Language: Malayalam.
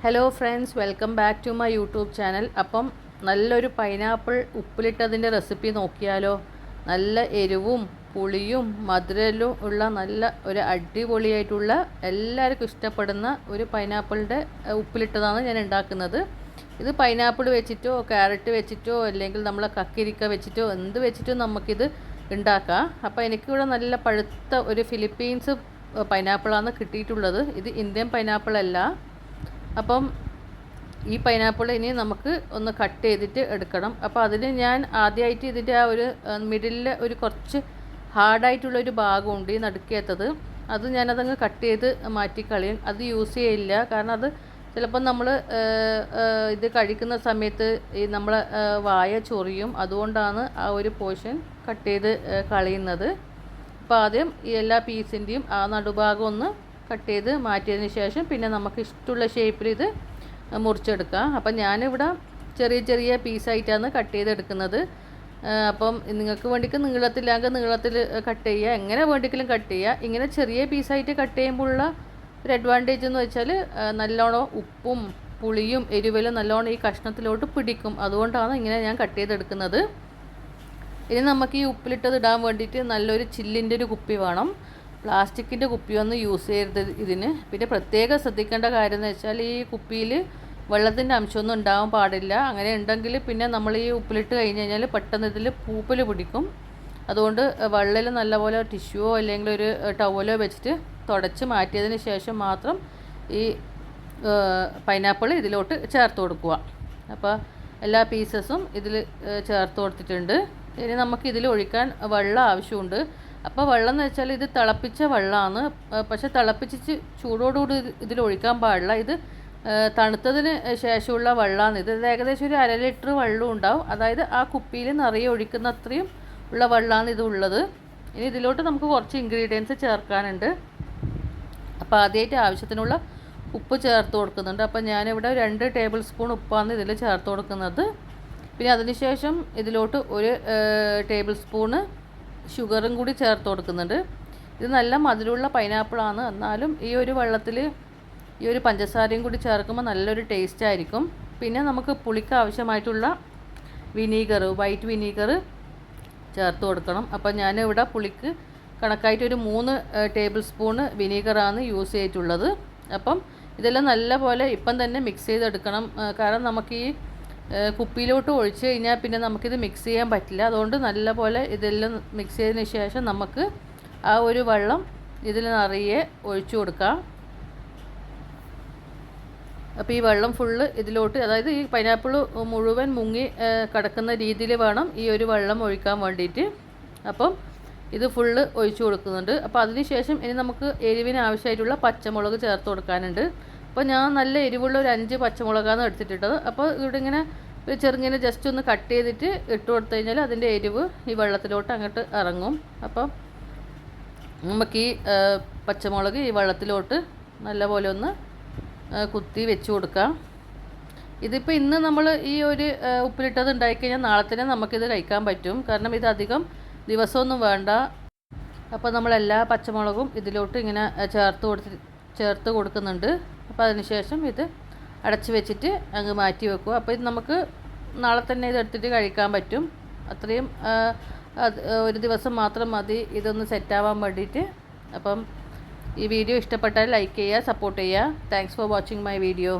Hello friends, welcome back to my YouTube channel. അപ്പം നല്ലൊരു പൈനാപ്പിൾ ഉപ്പിലിട്ടതിൻ്റെ റെസിപ്പി നോക്കിയാലോ. നല്ല എരിവും പുളിയും മധുരവും ഉള്ള നല്ല ഒരു അടിപൊളിയായിട്ടുള്ള എല്ലാവർക്കും ഇഷ്ടപ്പെടുന്ന ഒരു പൈനാപ്പിളിൻ്റെ ഉപ്പിലിട്ടതാണ് ഞാൻ ഉണ്ടാക്കുന്നത്. ഇത് പൈനാപ്പിൾ വെച്ചിട്ടോ ക്യാരറ്റ് വെച്ചിട്ടോ അല്ലെങ്കിൽ നമ്മളെ കക്കിരിക്ക വെച്ചിട്ടോ എന്ത് വെച്ചിട്ടോ നമുക്കിത് ഉണ്ടാക്കാം. അപ്പോൾ എനിക്കിവിടെ നല്ല പഴുത്ത ഒരു ഫിലിപ്പീൻസ് പൈനാപ്പിളാണ് കിട്ടിയിട്ടുള്ളത്. ഇത് ഇന്ത്യൻ പൈനാപ്പിൾ അല്ല. അപ്പം ഈ പൈനാപ്പിൾ ഇനി നമുക്ക് ഒന്ന് കട്ട് ചെയ്തിട്ട് എടുക്കണം. അപ്പോൾ അതിന് ഞാൻ ആദ്യമായിട്ട് ഇതിൻ്റെ ആ ഒരു മിഡിലിൽ ഒരു കുറച്ച് ഹാർഡായിട്ടുള്ളൊരു ഭാഗമുണ്ട് ഈ നടുക്കേത്തത്. അത് ഞാനതങ്ങ് കട്ട് ചെയ്ത് മാറ്റിക്കളയും. അത് യൂസ് ചെയ്യില്ല, കാരണം അത് ചിലപ്പോൾ നമ്മൾ ഇത് കഴിക്കുന്ന സമയത്ത് ഈ നമ്മളെ വായ ചൊറിയും. അതുകൊണ്ടാണ് ആ ഒരു പോർഷൻ കട്ട് ചെയ്ത് കളയുന്നത്. അപ്പോൾ ആദ്യം ഈ എല്ലാ പീസിൻ്റെയും ആ നടുഭാഗം ഒന്ന് കട്ട് ചെയ്ത് മാറ്റിയതിന് ശേഷം പിന്നെ നമുക്ക് ഇഷ്ടമുള്ള ഷേപ്പിൽ ഇത് മുറിച്ചെടുക്കാം. അപ്പം ഞാനിവിടെ ചെറിയ ചെറിയ പീസായിട്ടാണ് കട്ട് ചെയ്തെടുക്കുന്നത്. അപ്പം നിങ്ങൾക്ക് വേണ്ടിക്ക് നീളത്തിലാകെ നീളത്തിൽ കട്ട് ചെയ്യുക, എങ്ങനെ വേണ്ടിക്കലും കട്ട് ചെയ്യുക. ഇങ്ങനെ ചെറിയ പീസായിട്ട് കട്ട് ചെയ്യുമ്പോഴുള്ള ഒരു അഡ്വാൻറ്റേജ് എന്ന് വെച്ചാൽ നല്ലോണം ഉപ്പും പുളിയും എരിവലും നല്ലോണം ഈ കഷ്ണത്തിലോട്ട് പിടിക്കും. അതുകൊണ്ടാണ് ഇങ്ങനെ ഞാൻ കട്ട് ചെയ്തെടുക്കുന്നത്. ഇനി നമുക്ക് ഈ ഉപ്പിലിട്ടത് ഇടാൻ വേണ്ടിയിട്ട് നല്ലൊരു ചില്ലിൻ്റെ ഒരു കുപ്പി വേണം. പ്ലാസ്റ്റിക്കിൻ്റെ കുപ്പിയൊന്നും യൂസ് ചെയ്യരുത് ഇതിന്. പിന്നെ പ്രത്യേകം ശ്രദ്ധിക്കേണ്ട കാര്യം എന്ന് വെച്ചാൽ ഈ കുപ്പിയിൽ വെള്ളത്തിൻ്റെ അംശമൊന്നും ഉണ്ടാവാൻ പാടില്ല. അങ്ങനെ ഉണ്ടെങ്കിൽ പിന്നെ നമ്മൾ ഈ ഉപ്പിലിട്ട് കഴിഞ്ഞ് കഴിഞ്ഞാൽ പെട്ടെന്ന് ഇതിൽ പൂപ്പൽ പിടിക്കും. അതുകൊണ്ട് വെള്ളത്തിൽ നല്ലപോലെ ടിഷ്യൂവോ അല്ലെങ്കിൽ ഒരു ടവലോ വെച്ചിട്ട് തുടച്ച് മാറ്റിയതിന് ശേഷം മാത്രം ഈ പൈനാപ്പിൾ ഇതിലോട്ട് ചേർത്ത് കൊടുക്കുക. അപ്പോൾ എല്ലാ പീസസും ഇതിൽ ചേർത്ത് കൊടുത്തിട്ടുണ്ട്. ഇനി നമുക്ക് ഇതിൽ ഒഴിക്കാൻ വെള്ളം ആവശ്യമുണ്ട്. അപ്പോൾ വെള്ളം എന്ന് വെച്ചാൽ ഇത് തിളപ്പിച്ച വെള്ളമാണ്. പക്ഷെ തിളപ്പിച്ച് ചൂടോടുകൂടി ഇതിൽ ഒഴിക്കാൻ പാടില്ല. ഇത് തണുത്തതിന് ശേഷമുള്ള വെള്ളമാണ്. ഇത് ഏകദേശം ഒരു 1/2 ലിറ്റർ വെള്ളം ഉണ്ടാവും. അതായത് ആ കുപ്പിയിൽ നിറയെ ഒഴിക്കുന്ന അത്രയും ഉള്ള വെള്ളമാണ് ഇത് ഉള്ളത്. ഇനി ഇതിലോട്ട് നമുക്ക് കുറച്ച് ഇൻഗ്രീഡിയൻസ് ചേർക്കാനുണ്ട്. അപ്പോൾ ആദ്യമായിട്ട് ആവശ്യത്തിനുള്ള ഉപ്പ് ചേർത്ത് കൊടുക്കുന്നുണ്ട്. അപ്പോൾ ഞാനിവിടെ 2 ടേബിൾ സ്പൂൺ ഉപ്പാണ് ഇതിൽ ചേർത്ത് കൊടുക്കുന്നത്. പിന്നെ അതിനുശേഷം ഇതിലോട്ട് 1 ടേബിൾ സ്പൂണ് ഷുഗറും കൂടി ചേർത്ത് കൊടുക്കുന്നുണ്ട്. ഇത് നല്ല മധുരമുള്ള പൈനാപ്പിളാണ്. എന്നാലും ഈ ഒരു വെള്ളത്തിൽ ഈ ഒരു പഞ്ചസാരയും കൂടി ചേർക്കുമ്പോൾ നല്ലൊരു ടേസ്റ്റ് ആയിരിക്കും. പിന്നെ നമുക്ക് പുളിക്ക് ആവശ്യമായിട്ടുള്ള വിനീഗർ, വൈറ്റ് വിനീഗർ ചേർത്ത് കൊടുക്കണം. അപ്പം ഞാനിവിടെ പുളിക്ക് കണക്കായിട്ട് ഒരു 3 ടേബിൾ സ്പൂണ് വിനീഗറാണ് യൂസ് ചെയ്തിട്ടുള്ളത്. അപ്പം ഇതെല്ലാം നല്ല പോലെ ഇപ്പം തന്നെ മിക്സ് ചെയ്തെടുക്കണം. കാരണം നമുക്ക് ഈ കുപ്പിയിലോട്ട് ഒഴിച്ച് കഴിഞ്ഞാൽ പിന്നെ നമുക്കിത് മിക്സ് ചെയ്യാൻ പറ്റില്ല. അതുകൊണ്ട് നല്ലപോലെ ഇതെല്ലാം മിക്സ് ചെയ്തതിന് ശേഷം നമുക്ക് ആ ഒരു വെള്ളം ഇതിൽ നിറയെ ഒഴിച്ചു കൊടുക്കാം. അപ്പോൾ ഈ വെള്ളം ഫുള്ള് ഇതിലോട്ട്, അതായത് ഈ പൈനാപ്പിൾ മുഴുവൻ മുങ്ങി കിടക്കുന്ന രീതിയിൽ വേണം ഈ ഒരു വെള്ളം ഒഴിക്കാൻ വേണ്ടിയിട്ട്. അപ്പം ഇത് ഫുള്ള് ഒഴിച്ചു കൊടുക്കുന്നുണ്ട്. അപ്പോൾ അതിന് ശേഷം ഇനി നമുക്ക് എരിവിന് ആവശ്യമായിട്ടുള്ള പച്ചമുളക് ചേർത്ത് കൊടുക്കാനുണ്ട്. അപ്പോൾ ഞാൻ നല്ല എരിവുള്ള ഒരു 5 പച്ചമുളകാണ് എടുത്തിട്ടുള്ളത്. അപ്പോൾ ഇവിടെ ഇങ്ങനെ ചെറുങ്ങനെ ജസ്റ്റ് ഒന്ന് കട്ട് ചെയ്തിട്ട് ഇട്ട് കൊടുത്തു കഴിഞ്ഞാൽ അതിൻ്റെ എരിവ് ഈ വെള്ളത്തിലോട്ട് അങ്ങോട്ട് ഇറങ്ങും. അപ്പം നമുക്ക് ഈ പച്ചമുളക് ഈ വെള്ളത്തിലോട്ട് നല്ലപോലെ ഒന്ന് കുത്തി വെച്ച് കൊടുക്കാം. ഇതിപ്പോൾ ഇന്ന് നമ്മൾ ഈ ഒരു ഉപ്പിലിട്ടത് ഉണ്ടായിക്കഴിഞ്ഞാൽ നാളെ തന്നെ നമുക്കിത് കഴിക്കാൻ പറ്റും. കാരണം ഇത് അധികം ദിവസമൊന്നും വേണ്ട. അപ്പോൾ നമ്മളെല്ലാ പച്ചമുളകും ഇതിലോട്ട് ഇങ്ങനെ ചേർത്ത് കൊടുക്കുന്നുണ്ട്. അപ്പോൾ അതിനുശേഷം ഇത് അടച്ച് വെച്ചിട്ട് അങ്ങ് മാറ്റി വെക്കുക. അപ്പോൾ ഇത് നമുക്ക് നാളെ തന്നെ ഇതെടുത്തിട്ട് കഴിക്കാൻ പറ്റും. അത്രയും ഒരു ദിവസം മാത്രം മതി ഇതൊന്ന് സെറ്റാവാൻ വേണ്ടിയിട്ട്. അപ്പം ഈ വീഡിയോ ഇഷ്ടപ്പെട്ടാൽ ലൈക്ക് ചെയ്യുക, സപ്പോർട്ട് ചെയ്യുക. Thanks for watching my video.